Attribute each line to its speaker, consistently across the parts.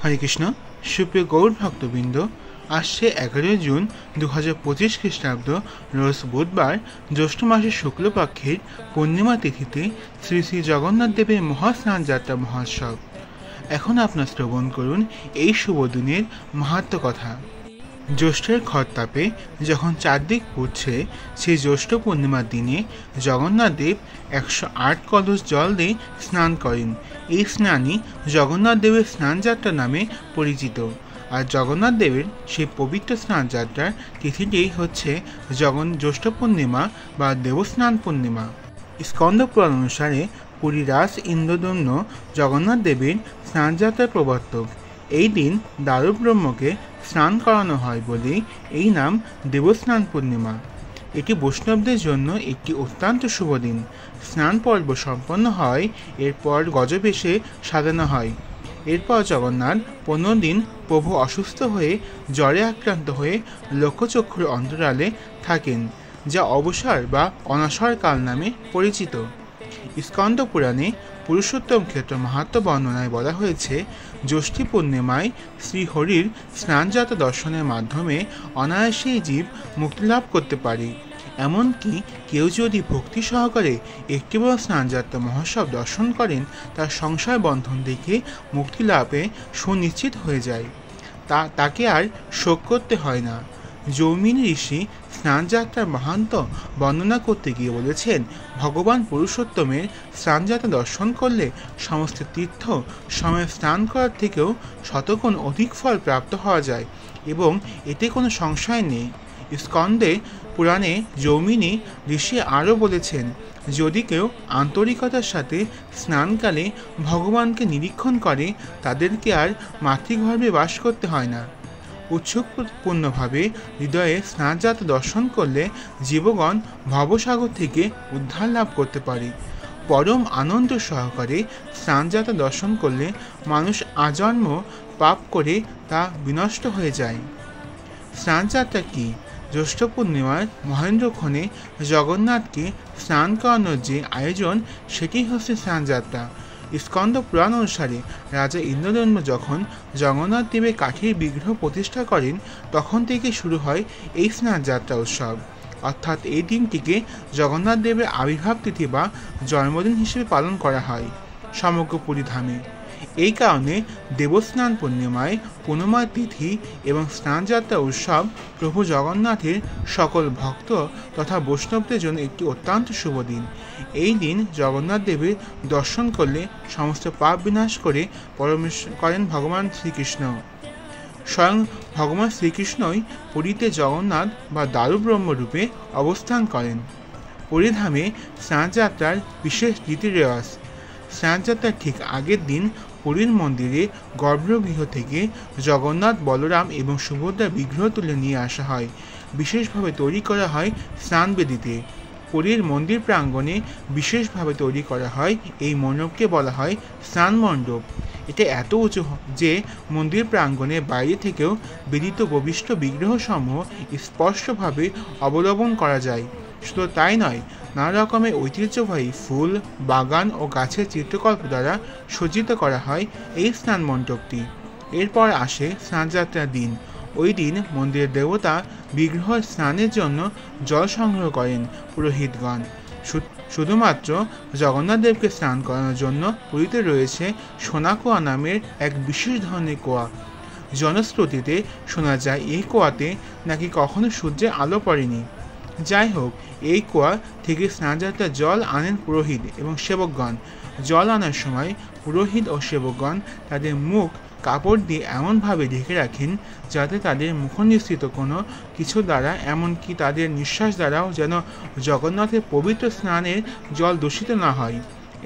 Speaker 1: হরে কৃষ্ণ। সুপ্রিয় গৌর ভক্তবৃন্দ, আসছে 11 জুন 2025 খ্রিস্টাব্দ রোজ বুধবার জ্যৈষ্ঠ মাসের শুক্লপক্ষের পূর্ণিমা তিথিতে শ্রী শ্রী জগন্নাথ দেবের মহাস্নান যাত্রা মহোৎসব। এখন আপনার শ্রবণ করুন এই শুভ দিনের মাহাত্ম্য কথা। জ্যৈষ্ঠের খরতাপে যখন চারদিক পুড়ছে, সেই জ্যৈষ্ঠ পূর্ণিমার দিনে জগন্নাথ দেব 108 কলস জল দিয়ে স্নান করেন। এই স্নানই জগন্নাথ দেবের স্নানযাত্রা নামে পরিচিত। আর জগন্নাথ দেবের সেই পবিত্র স্নানযাত্রার তিথিটি হচ্ছে জ্যৈষ্ঠ পূর্ণিমা বা দেবস্নান পূর্ণিমা। স্কন্দ পুরাণ অনুসারে পুরী রাজ ইন্দ্রদম্ন জগন্নাথ দেবের স্নানযাত্রার প্রবর্তক। এই দিন দারুব্রহ্মকে স্নান করানো হয় বলেই এই নাম দেবস্নান পূর্ণিমা। এটি বৈষ্ণবদের জন্য একটি অত্যন্ত শুভ দিন। স্নান পর্ব সম্পন্ন হয়, এরপর গজবেশে সাজানো হয়। এরপর জগন্নাথ 15 দিন প্রভু অসুস্থ হয়ে জ্বরে আক্রান্ত হয়ে লক্ষ্যচক্ষুর অন্তরালে থাকেন, যা অবসর বা অনাসর কাল নামে পরিচিত। স্কন্দ পুরাণে পুরুষোত্তম ক্ষেত্র মাহাত্ম্য বর্ণনায় বলা হয়েছে, জ্যৈষ্ঠী পূর্ণিমায় শ্রীহরির স্নানযাত্রা দর্শনের মাধ্যমে অনায়াসেই জীব মুক্তিলাভ করতে পারে। এমনকি কেউ যদি ভক্তি সহকারে একটিবার স্নানযাত্রা মহোৎসব দর্শন করেন, তার সংশয় বন্ধন থেকে মুক্তিলাভে সুনিশ্চিত হয়ে যায়। তাকে আর শোক করতে হয় না। জৈমিনী ঋষি স্নানযাত্রার মাহাত্ম্য বর্ণনা করতে গিয়ে বলেছেন, ভগবান পুরুষোত্তমের স্নানযাত্রা দর্শন করলে সমস্ত তীর্থ সময়ে স্নান করার থেকেও শতগুণ অধিক ফল প্রাপ্ত হওয়া যায় এবং এতে কোনো সংশয় নেই। স্কন্দে পুরাণে জৈমিনী ঋষি আরও বলেছেন, যদি কেউ আন্তরিকতার সাথে স্নানকালে ভগবানকে নিরীক্ষণ করে, তাদেরকে আর মাতৃগর্ভে বাস করতে হয় না। উৎসুকপূর্ণভাবে হৃদয়ে স্নানযাত্রা দর্শন করলে জীবগণ ভবসাগর থেকে উদ্ধার লাভ করতে পারে। পরম আনন্দ সহকারে স্নানযাত্রা দর্শন করলে মানুষ আজন্ম পাপ করে তা বিনষ্ট হয়ে যায়। স্নানযাত্রা কি? জ্যৈষ্ঠ পূর্ণিমার মহেন্দ্রক্ষণে জগন্নাথকে স্নান করানোর যে আয়োজন, সেটি হচ্ছে স্নানযাত্রা। স্কন্দ পুরাণ অনুসারে রাজা ইন্দ্রদম্ন যখন জগন্নাথ দেবের কাঠের বিগ্রহ প্রতিষ্ঠা করেন, তখন থেকে শুরু হয় এই স্নানযাত্রা উৎসব। অর্থাৎ এই দিনটিকে জগন্নাথ দেবের আবির্ভাব তিথি বা জন্মদিন হিসেবে পালন করা হয় সমগ্র পুরী ধামে। এই কারণে দেবস্নান পূর্ণিমায় পূর্ণিমা তিথি এবং স্নানযাত্রা উৎসব প্রভু জগন্নাথের সকল ভক্ত তথা বৈষ্ণবদের জন্য একটি অত্যন্ত শুভ দিন। এই দিন জগন্নাথ দেবের দর্শন করলে সমস্ত পাপ বিনাশ করেন ভগবান শ্রীকৃষ্ণ। স্বয়ং ভগবান শ্রীকৃষ্ণই পুরীতে জগন্নাথ বা দারুব্রহ্ম রূপে অবস্থান করেন। পুরীধামে স্নানযাত্রার বিশেষ রীতি রেওয়াজ। স্নানযাত্রার ঠিক আগের দিন পুরীর মন্দিরে গর্ভগৃহ থেকে জগন্নাথ, বলরাম এবং সুভদ্রা বিগ্রহ তুলে নিয়ে আসা হয়। বিশেষভাবে তৈরি করা হয় স্নানবেদিতে। পুরীর মন্দির প্রাঙ্গণে বিশেষভাবে তৈরি করা হয় এই মণ্ডপকে বলা হয় স্নান মণ্ডপ। এটা এত উঁচু যে মন্দির প্রাঙ্গণে বাইরে থেকেও বেদিত ববিষ্ট বিগ্রহসমূহ স্পষ্টভাবে অবলোকন করা যায়। শুধু তাই নয়, নানা রকমের ঐতিহ্যবাহী ফুল, বাগান ও গাছের চিত্রকল্প দ্বারা সজ্জিত করা হয় এই স্নান মণ্ডপটি। এরপর আসে স্নানযাত্রার দিন। ওই দিন মন্দিরের দেবতা বিগ্রহ স্নানের জন্য জল সংগ্রহ করেন পুরোহিতগণ। শুধুমাত্র জগন্নাথ দেবকে স্নান করানোর জন্য পুরীতে রয়েছে সোনা কুয়া নামের এক বিশেষ ধরনের কুয়া। জনশ্রুতিতে শোনা যায় এই কুয়াতে নাকি কখনো সূর্যের আলো পড়েনি। যাই হোক, এই কুয়া থেকে স্নানযাত্রার জল আনেন পুরোহিত এবং সেবকগণ। জল আনার সময় পুরোহিত ও সেবকগণ তাদের মুখ কাপড় দিয়ে এমনভাবে ঢেকে রাখেন যাতে তাদের মুখনিসৃত কোনো কিছু দ্বারা, এমনকি তাদের নিঃশ্বাস দ্বারাও যেন জগন্নাথের পবিত্র স্নানের জল দূষিত না হয়।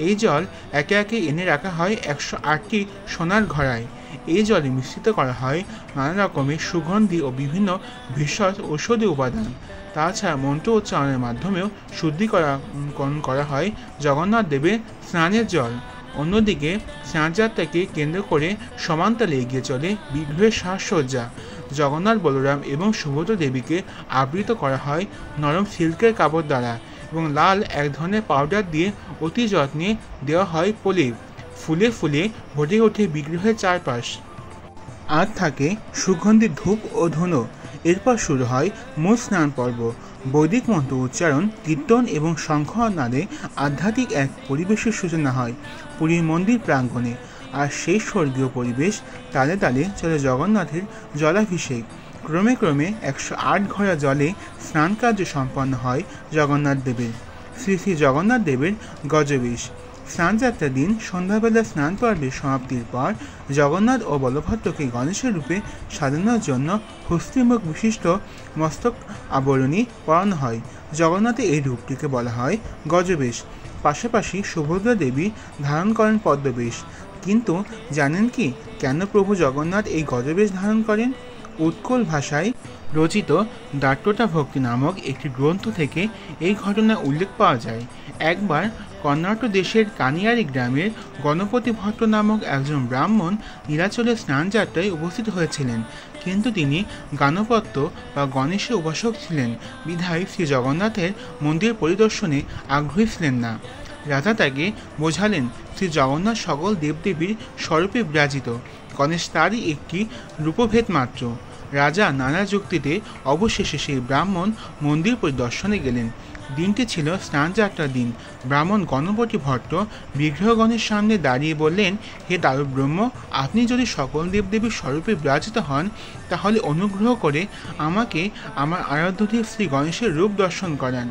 Speaker 1: এই জল একে একে এনে রাখা হয় 108টি সোনার ঘড়ায়। এই জলে মিশ্রিত করা হয় নানা রকমের সুগন্ধি ও বিভিন্ন ভেষজ ঔষধি উপাদান। তাছাড়া মন্ত্র উচ্চারণের মাধ্যমেও শুদ্ধিকরণ করা হয় জগন্নাথ দেবের স্নানের জল। অন্যদিকে স্নানযাত্রাকে কেন্দ্র করে সমান্তরালে এগিয়ে চলে বিগ্রহের সাজসজ্জা। জগন্নাথ, বলরাম এবং সুভদ্রা দেবীকে আবৃত করা হয় নরম সিল্কের কাপড় দ্বারা এবং লাল এক ধরনের পাউডার দিয়ে অতি যত্নে দেওয়া হয় প্রলেপ। ফুলে ফুলে ভরে ওঠে বিগ্রহের চারপাশ। আর থাকে সুগন্ধি ধূপ ও ধুনো। এরপর শুরু হয় মূল স্নান পর্ব। বৈদিক মন্ত্র উচ্চারণ, কীর্তন এবং শঙ্খনাদে আধ্যাত্মিক এক পরিবেশের সূচনা হয় পুরীর মন্দির প্রাঙ্গণে। আর সেই স্বর্গীয় পরিবেশ তালে তালে চলে জগন্নাথের জলাভিষেক। ক্রমে ক্রমে 108 ঘড়া জলে স্নান কার্য সম্পন্ন হয় জগন্নাথ দেবের। শ্রী শ্রী জগন্নাথ দেবের গজবেশ। স্নানযাত্রার দিন সন্ধ্যাবেলা স্নান পর্বের সমাপ্তির পর জগন্নাথ ও বলভদ্রকে গণেশের রূপে সাজানোর জন্য হস্তিমুখ বিশিষ্ট মস্তক আবরণী পরানো হয়। জগন্নাথের এই রূপটিকে বলা হয় গজবেশ। পাশাপাশি সুভদ্রা দেবী ধারণ করেন পদ্মবেশ। কিন্তু জানেন কি কেন প্রভু জগন্নাথ এই গজবেশ ধারণ করেন? উৎকল ভাষায় রচিত দাট্টতা ভক্তি নামক একটি গ্রন্থ থেকে এই ঘটনার উল্লেখ পাওয়া যায়। একবার কর্ণাটক দেশের কানিয়ারি গ্রামের গণপতি ভট্ট নামক একজন ব্রাহ্মণ নীলাচলের স্নানযাত্রায় উপস্থিত হয়েছিলেন, কিন্তু তিনি গাণপত্য বা গণেশের উপাসক ছিলেন বিধায় শ্রী জগন্নাথের মন্দির পরিদর্শনে আগ্রহী ছিলেন না। রাজা তাকে বোঝালেন শ্রী জগন্নাথ সকল দেবদেবীর স্বরূপে বিরাজিত, গণেশ তারই একটি রূপভেদ মাত্র। রাজা নানা যুক্তিতে অবশেষে সেই ব্রাহ্মণ মন্দির পরিদর্শনে গেলেন। দিনটি ছিল স্নানযাত্রার দিন। ব্রাহ্মণ গণপতি ভট্ট বিগ্রহগণের সামনে দাঁড়িয়ে বললেন, হে দারুব্রহ্ম, আপনি যদি সকল দেবদেবীর স্বরূপে বিরাজিত হন, তাহলে অনুগ্রহ করে আমাকে আমার আরাধ্যদেব শ্রী গণেশের রূপ দর্শন করান।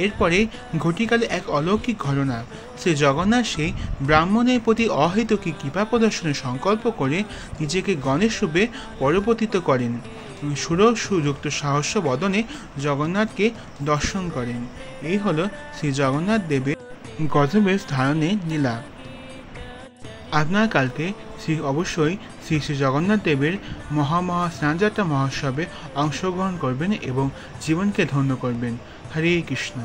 Speaker 1: এরপরে ঘটিকালে এক অলৌকিক ঘটনা। শ্রী জগন্নাথ সেই ব্রাহ্মণের প্রতি অহেতুকী কৃপা প্রদর্শনের সংকল্প করে নিজেকে গণেশ রূপে পরিবর্তিত করেন। সুযুক্ত সাহস্য বদনে জগন্নাথকে দর্শন করেন। এই হলো শ্রী জগন্নাথ দেবের গজবেশ ধারণের লীলা। আপনার কালকে অবশ্যই শ্রী শ্রী জগন্নাথ দেবের মহা স্নানযাত্রা মহোৎসবে অংশগ্রহণ করবেন এবং জীবনকে ধন্য করবেন। হরে কৃষ্ণ।